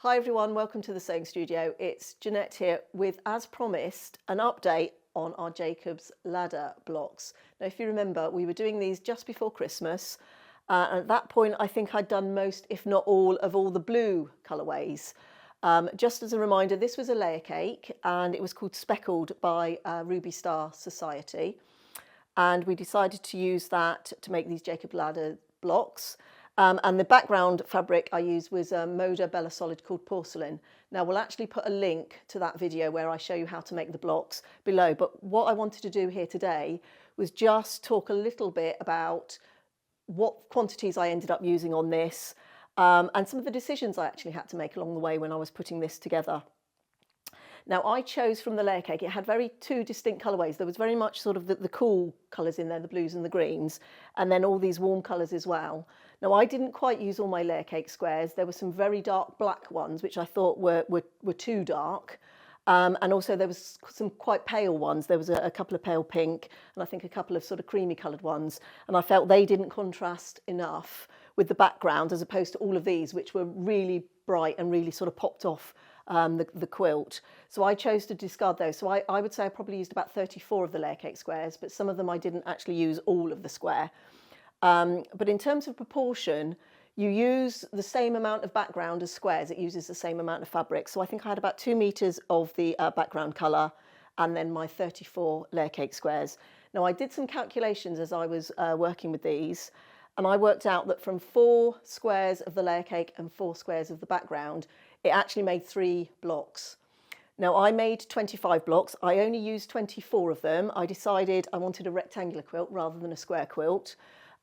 Hi everyone, welcome to the Sewing Studio. It's Jeanette here with, as promised, an update on our Jacob's Ladder blocks. Now if you remember, we were doing these just before Christmas. At that point I think I'd done most, if not all, of all the blue colourways. Just as a reminder, this was a layer cake and it was called Speckled by Ruby Star Society. And we decided to use that to make these Jacob's Ladder blocks. And the background fabric I used was a Moda Bella Solid called Porcelain. Now we'll actually put a link to that video where I show you how to make the blocks below. But what I wanted to do here today was just talk a little bit about what quantities I ended up using on this and some of the decisions I actually had to make along the way when I was putting this together. Now I chose from the layer cake, it had two distinct colourways. There was very much sort of the cool colours in there, the blues and the greens, and then all these warm colours as well. Now I didn't quite use all my layer cake squares. There were some very dark black ones, which I thought were too dark. And also there was some quite pale ones. There was a couple of pale pink and I think a couple of sort of creamy coloured ones. And I felt they didn't contrast enough with the background as opposed to all of these, which were really bright and really sort of popped off the quilt. So I chose to discard those. So I would say I probably used about 34 of the layer cake squares, but some of them I didn't actually use all of the square. But in terms of proportion, you use the same amount of background as squares. It uses the same amount of fabric. So I think I had about 2 meters of the background colour and then my 34 layer cake squares. Now I did some calculations as I was working with these, and I worked out that from 4 squares of the layer cake and 4 squares of the background, it actually made 3 blocks. Now I made 25 blocks. I only used 24 of them. I decided I wanted a rectangular quilt rather than a square quilt.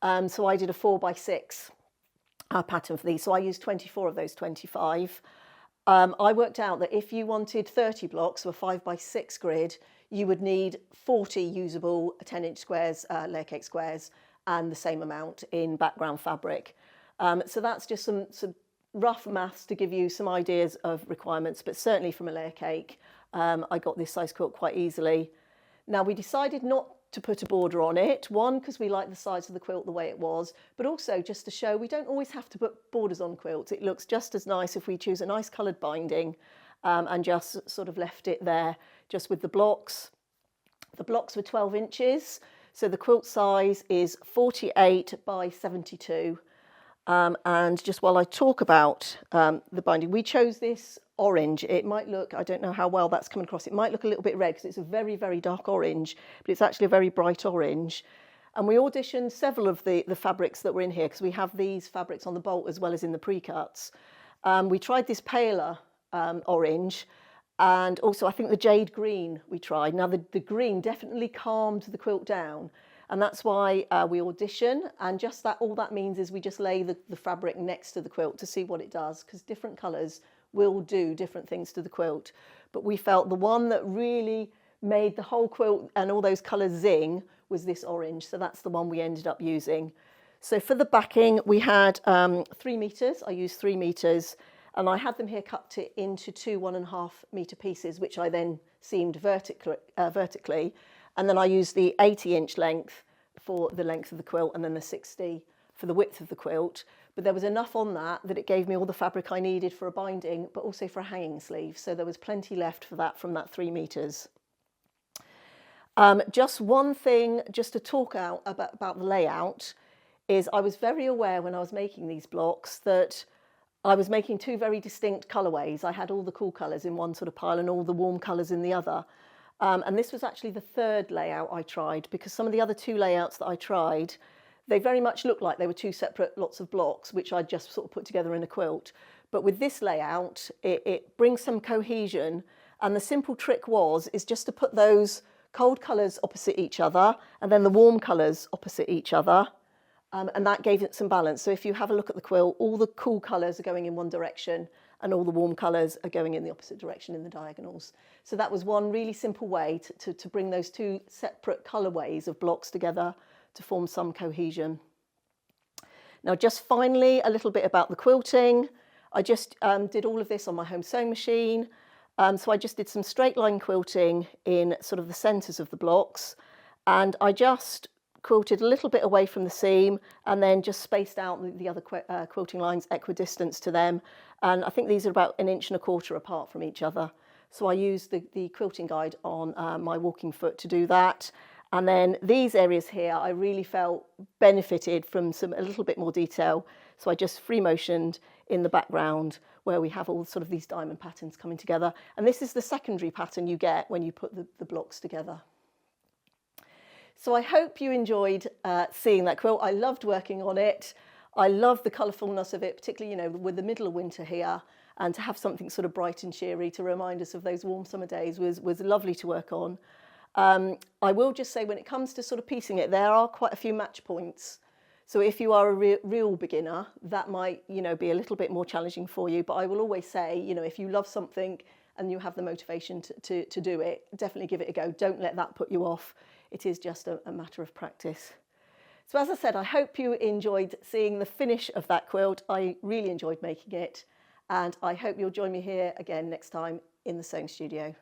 So I did a 4x6 pattern for these. So I used 24 of those 25. I worked out that if you wanted 30 blocks, so a 5x6 grid, you would need 40 usable 10-inch squares, layer cake squares, and the same amount in background fabric. So that's just some rough maths to give you some ideas of requirements, but certainly from a layer cake, I got this size quilt quite easily. Now we decided not to put a border on it, one, because we like the size of the quilt the way it was, but also just to show we don't always have to put borders on quilts. It looks just as nice if we choose a nice coloured binding and just sort of left it there just with the blocks. The blocks were 12 inches, so the quilt size is 48 by 72. And just while I talk about the binding, we chose this orange. It might look, I don't know how well that's coming across, it might look a little bit red because it's a very, very dark orange, but it's actually a very bright orange. And we auditioned several of the fabrics that were in here because we have these fabrics on the bolt as well as in the pre-cuts. We tried this paler orange, and also I think the jade green we tried. Now the green definitely calmed the quilt down, and that's why we audition, and just that, all that means is we just lay the fabric next to the quilt to see what it does, because different colours will do different things to the quilt. But we felt the one that really made the whole quilt and all those colours zing was this orange, so that's the one we ended up using. So for the backing we had 3 meters, I used 3 meters, and I had them here cut into 2 1.5 metre pieces, which I then seamed vertically. And then I used the 80-inch length for the length of the quilt and then the 60 for the width of the quilt. But there was enough on that it gave me all the fabric I needed for a binding, but also for a hanging sleeve. So there was plenty left for that from that 3 meters. Just one thing, just to talk out about the layout, is I was very aware when I was making these blocks that I was making 2 very distinct colourways. I had all the cool colours in one sort of pile and all the warm colours in the other. And this was actually the 3rd layout I tried, because some of the other 2 layouts that I tried, they very much looked like they were 2 separate lots of blocks, which I just sort of put together in a quilt. But with this layout, it brings some cohesion. And the simple trick is just to put those cold colours opposite each other and then the warm colours opposite each other. And that gave it some balance. So if you have a look at the quilt, all the cool colours are going in one direction and all the warm colours are going in the opposite direction in the diagonals. So that was one really simple way to bring those 2 separate colourways of blocks together to form some cohesion. Now just finally a little bit about the quilting. I just did all of this on my home sewing machine. So I just did some straight line quilting in sort of the centres of the blocks, and I just quilted a little bit away from the seam and then just spaced out the other quilting lines equidistant to them. And I think these are about 1.25 inches apart from each other. So I used the quilting guide on my walking foot to do that. And then these areas here, I really felt benefited from a little bit more detail. So I just free motioned in the background where we have all sort of these diamond patterns coming together. And this is the secondary pattern you get when you put the blocks together. So I hope you enjoyed seeing that quilt. I loved working on it. I love the colourfulness of it, particularly, you know, with the middle of winter here, and to have something sort of bright and cheery to remind us of those warm summer days was lovely to work on. I will just say, when it comes to sort of piecing it, there are quite a few match points. So if you are a real beginner, that might, you know, be a little bit more challenging for you. But I will always say, you know, if you love something and you have the motivation to do it, definitely give it a go. Don't let that put you off. It is just a matter of practice. So as I said, I hope you enjoyed seeing the finish of that quilt. I really enjoyed making it, and I hope you'll join me here again next time in the sewing studio.